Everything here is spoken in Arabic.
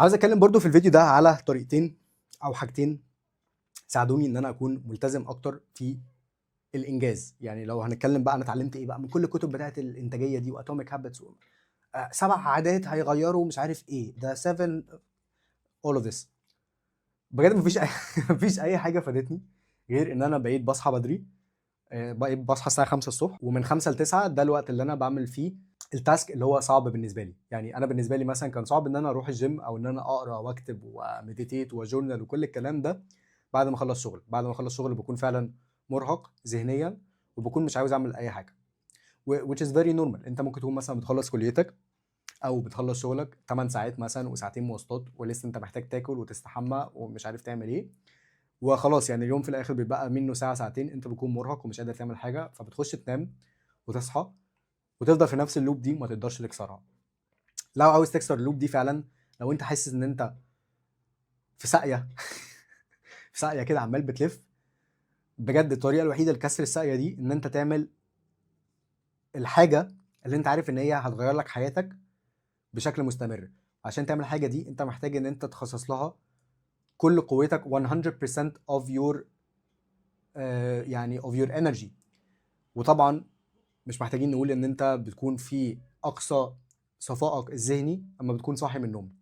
عاوز اتكلم برضو في الفيديو ده على طريقتين او حاجتين ساعدوني ان انا اكون ملتزم اكتر في الانجاز. يعني لو هنتكلم بقى انا اتعلمت ايه بقى من كل الكتب بتاعت الانتاجيه دي واتوميك هابتس 7 عادات هيغيروا مش عارف ايه ده 7 all of this. بجد مفيش مفيش اي حاجه فادتني غير ان انا بقيت بصحى بدري. بقيت بصحى الساعه 5 الصبح، ومن 5 ل 9 ده الوقت اللي انا بعمل فيه التاسك اللي هو صعب بالنسبه لي. يعني انا بالنسبه لي مثلا كان صعب ان انا اروح الجيم او ان انا اقرا واكتب ومديتيت وجورنال وكل الكلام ده بعد ما اخلص شغل. بعد ما اخلص شغل بكون فعلا مرهق ذهنيا وبكون مش عاوز اعمل اي حاجه، which is very normal. انت ممكن تكون مثلا بتخلص كليتك او بتخلص شغلك 8 ساعات مثلا وساعتين مواصلات ولسه انت محتاج تاكل وتستحمى ومش عارف تعمل ايه، وخلاص يعني اليوم في الاخر بيبقى منه ساعه ساعتين انت بتكون مرهق ومش قادر تعمل حاجه، فبتخش تنام وتصحى وتفضل في نفس اللوب دي وما تقدرش تكسرها. لو عاوز تكسر اللوب دي فعلا، لو انت حاسس ان انت في ساقيه في ساقيه كده عمال بتلف، بجد الطريقه الوحيده لكسر الساقيه دي ان انت تعمل الحاجه اللي انت عارف ان هي هتغير لك حياتك بشكل مستمر. عشان تعمل الحاجه دي انت محتاج ان انت تخصص لها كل قوتك 100% of your يعني of your energy. وطبعا مش محتاجين نقول ان انت بتكون في اقصى صفائك الذهني اما بتكون صاحي من النوم.